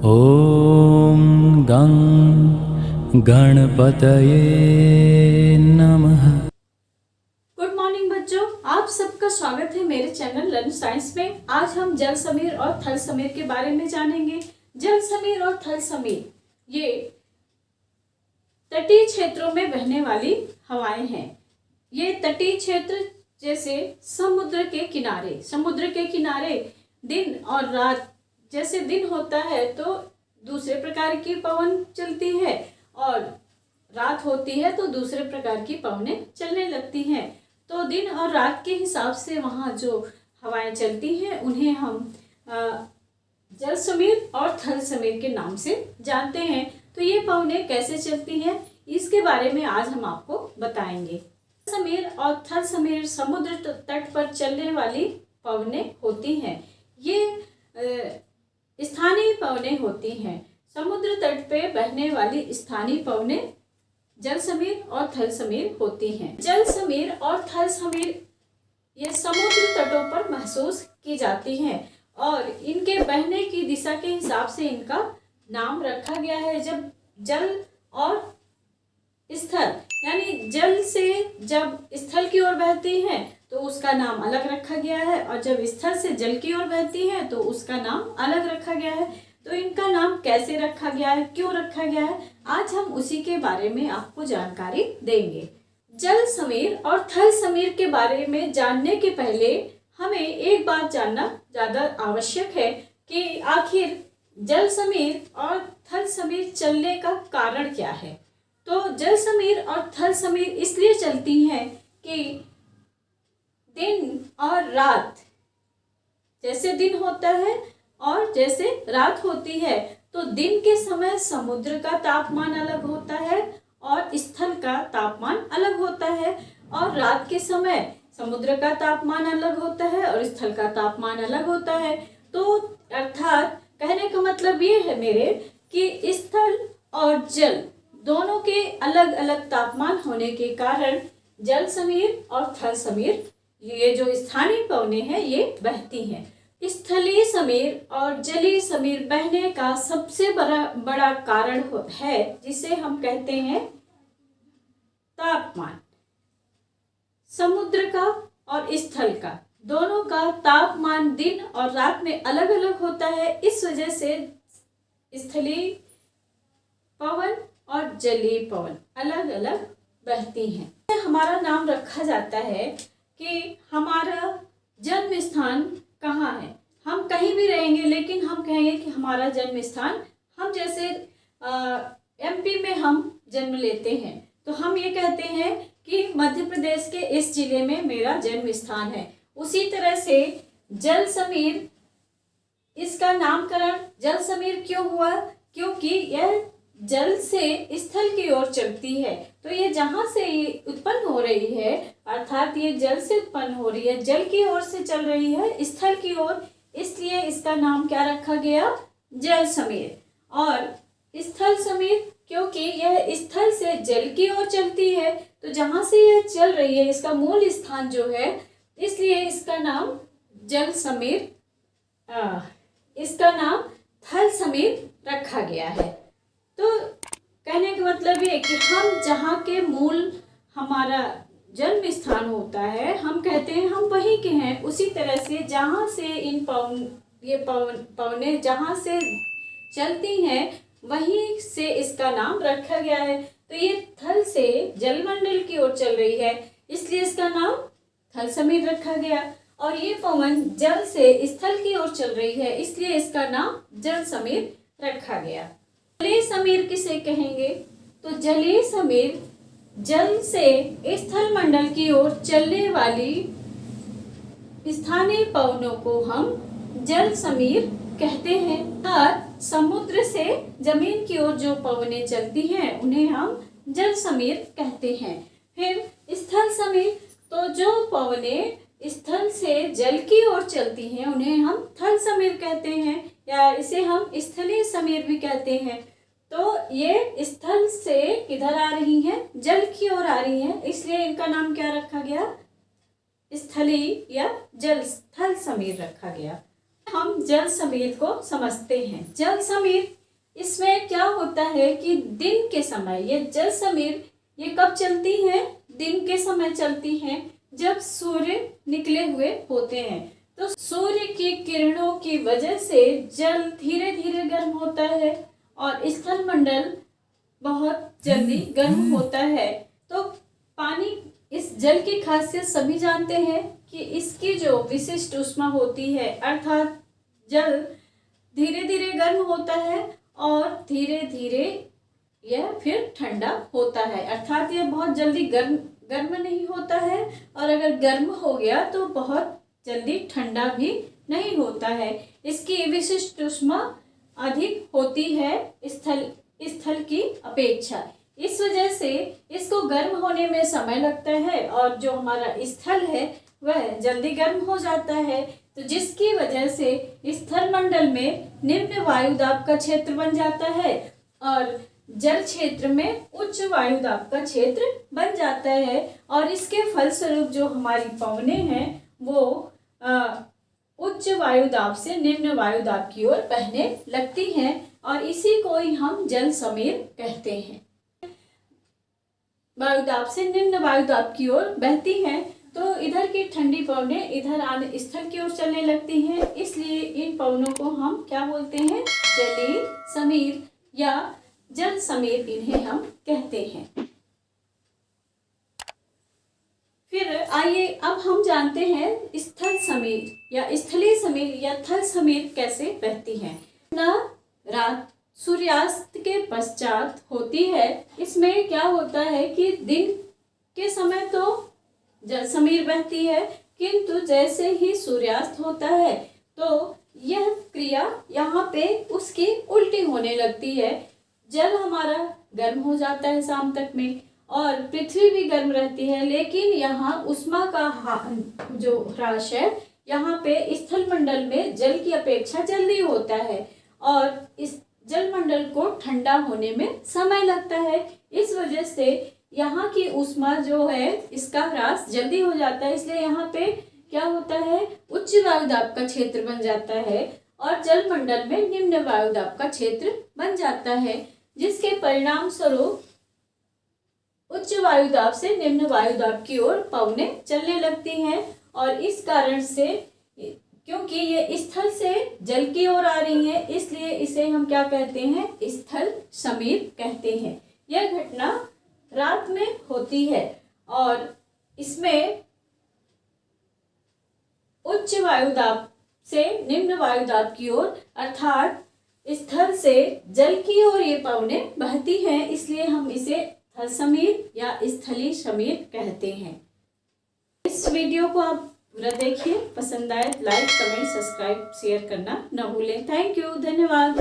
ॐ गं गणपतये नमः। गुड मॉर्निंग बच्चों, आप सबका स्वागत है मेरे चैनल लर्न साइंस में। आज हम जल समीर और थल समीर के बारे में जानेंगे। जल समीर और थल समीर ये तटीय क्षेत्रों में बहने वाली हवाएं हैं। ये तटीय क्षेत्र जैसे समुद्र के किनारे दिन और रात, जैसे दिन होता है तो दूसरे प्रकार की पवन चलती है और रात होती है तो दूसरे प्रकार की पवनें चलने लगती हैं। तो दिन और रात के हिसाब से वहाँ जो हवाएं चलती हैं उन्हें हम जल समीर और थल समीर के नाम से जानते हैं। तो ये पवनें कैसे चलती हैं इसके बारे में आज हम आपको बताएंगे। समीर और थल समीर समुद्र तट पर चलने वाली पवनें होती हैं। ये स्थानीय पवनें होती हैं। समुद्र तट पे बहने वाली स्थानीय पवनें जल समीर और थल समीर होती हैं। जल समीर और थल समीर ये समुद्र तटों पर महसूस की जाती हैं और इनके बहने की दिशा के हिसाब से इनका नाम रखा गया है। जब जल और स्थल यानी जल से जब स्थल की ओर बहती हैं तो उसका नाम अलग रखा गया है और जब स्थल से जल की ओर बहती है तो उसका नाम अलग रखा गया है। तो इनका नाम कैसे रखा गया है, क्यों रखा गया है, आज हम उसी के बारे में आपको जानकारी देंगे। जल समीर और थल समीर के बारे में जानने के पहले हमें एक बात जानना ज़्यादा आवश्यक है कि आखिर जल समीर और थल समीर चलने का कारण क्या है। तो जल समीर और थल समीर इसलिए चलती हैं कि दिन और रात, जैसे दिन होता है और जैसे रात होती है तो दिन के समय समुद्र का तापमान अलग होता है और स्थल का तापमान अलग होता है और रात के समय समुद्र का तापमान अलग होता है और स्थल का तापमान अलग होता है। तो अर्थात कहने का मतलब ये है मेरे कि स्थल और जल दोनों के अलग अलग तापमान होने के कारण जल समीर और थल समीर ये जो स्थानीय पवनें हैं ये बहती हैं। स्थलीय समीर और जलीय समीर बहने का सबसे बड़ा कारण है जिसे हम कहते हैं तापमान। समुद्र का और स्थल का दोनों का तापमान दिन और रात में अलग अलग होता है। इस वजह से स्थलीय पवन और जलीय पवन अलग अलग बहती हैं। हमारा नाम रखा जाता है कि हमारा जन्म स्थान कहाँ है। हम कहीं भी रहेंगे लेकिन हम कहेंगे कि हमारा जन्म स्थान, हम जैसे एमपी में हम जन्म लेते हैं तो हम ये कहते हैं कि मध्य प्रदेश के इस जिले में मेरा जन्म स्थान है। उसी तरह से जल समीर, इसका नामकरण जल समीर क्यों हुआ, क्योंकि यह जल से स्थल की ओर चलती है। तो ये जहाँ से ये उत्पन्न हो रही है अर्थात ये जल से उत्पन्न हो रही है, जल की ओर से चल रही है स्थल की ओर, इसलिए इसका नाम क्या रखा गया, जल समीर। और स्थल समीर क्योंकि यह स्थल से जल की ओर चलती है तो जहाँ से यह चल रही है इसका मूल स्थान जो है, इसलिए इसका नाम जल समीर, इसका नाम थल समीर रखा गया है। तो कहने का मतलब ये कि हम जहाँ के मूल हमारा जन्म स्थान होता है हम कहते हैं हम वहीं के हैं। उसी तरह से जहाँ से इन पवनें जहाँ से चलती हैं वहीं से इसका नाम रखा गया है। तो ये थल से जलमंडल की ओर चल रही है इसलिए इसका नाम थल समीर रखा गया और ये पवन जल से स्थल की ओर चल रही है इसलिए इसका नाम जल समीर रखा गया। जलीय समीर किसे कहेंगे, तो जलीय समीर जल से स्थल मंडल की ओर चलने वाली स्थानीय पवनों को हम जल समीर कहते हैं। और समुद्र से जमीन की ओर जो पवनें चलती हैं उन्हें हम जल समीर कहते हैं। फिर स्थल समीर, तो जो पवनें स्थल से जल की ओर चलती हैं उन्हें हम थल समीर कहते हैं या इसे हम स्थलीय समीर भी कहते हैं। तो ये स्थल से किधर आ रही हैं, जल की ओर आ रही हैं, इसलिए इनका नाम क्या रखा गया, स्थलीय या जल थल समीर रखा गया। हम जल समीर को समझते हैं। जल समीर इसमें क्या होता है कि दिन के समय ये जल समीर ये कब चलती हैं? दिन के समय चलती हैं, जब सूर्य निकले हुए होते हैं। तो सूर्य की किरणों की वजह से जल धीरे धीरे गर्म होता है और स्थल मंडल बहुत जल्दी गर्म होता है। तो पानी, इस जल की खासियत सभी जानते हैं कि इसकी जो विशिष्ट ऊष्मा होती है, अर्थात जल धीरे धीरे गर्म होता है और धीरे धीरे यह फिर ठंडा होता है, अर्थात यह बहुत जल्दी गर्म नहीं होता है और अगर गर्म हो गया तो बहुत जल्दी ठंडा भी नहीं होता है। इसकी विशिष्ट ऊष्मा अधिक होती है स्थल की अपेक्षा। इस वजह से इसको गर्म होने में समय लगता है और जो हमारा स्थल है वह जल्दी गर्म हो जाता है। तो जिसकी वजह से स्थल मंडल में निम्न वायुदाब का क्षेत्र बन जाता है और जल क्षेत्र में उच्च वायुदाब का क्षेत्र बन जाता है और इसके फलस्वरूप जो हमारी पवनें हैं वो उच्च वायुदाब से निम्न वायुदाब की ओर बहने लगती हैं और इसी को ही हम जल समीर कहते हैं। वायुदाब से निम्न वायुदाब की ओर बहती हैं तो इधर की ठंडी पवनें इधर स्थल की ओर चलने लगती हैं, इसलिए इन पवनों को हम क्या बोलते हैं? जलीय समीर या जल समीर इन्हें हम कहते हैं। फिर आइए अब हम जानते हैं स्थल समीर या स्थलीय समीर या थल समीर कैसे बहती है। ना रात सूर्यास्त के पश्चात होती है। इसमें क्या होता है कि दिन के समय तो जल समीर बहती है, किंतु जैसे ही सूर्यास्त होता है तो यह क्रिया यहाँ पे उसकी उल्टी होने लगती है। जल हमारा गर्म हो जाता है शाम तक में और पृथ्वी भी गर्म रहती है, लेकिन यहाँ उष्मा का जो ह्रास है यहाँ पे स्थल मंडल में जल की अपेक्षा जल्दी होता है और इस जल मंडल को ठंडा होने में समय लगता है। इस वजह से यहाँ की ऊष्मा जो है इसका ह्रास जल्दी हो जाता है, इसलिए यहाँ पे क्या होता है? उच्च वायुदाब का क्षेत्र बन जाता है और जल मंडल में निम्न वायुदाब का क्षेत्र बन जाता है, जिसके परिणाम स्वरूप उच्च वायुदाब से निम्न वायुदाब की ओर पवनें चलने लगती हैं और इस कारण से क्योंकि ये स्थल से जल की ओर आ रही है, इसलिए इसे हम क्या कहते हैं? स्थल समीर कहते हैं। यह घटना रात में होती है और इसमें उच्च वायुदाब से निम्न वायुदाब की ओर अर्थात स्थल से जल की ओर ये पवनें बहती हैं, इसलिए हम इसे थल समीर या स्थलीय समीर कहते हैं। इस वीडियो को आप पूरा देखिए, पसंद आए लाइक कमेंट सब्सक्राइब शेयर करना न भूलें। थैंक यू, धन्यवाद।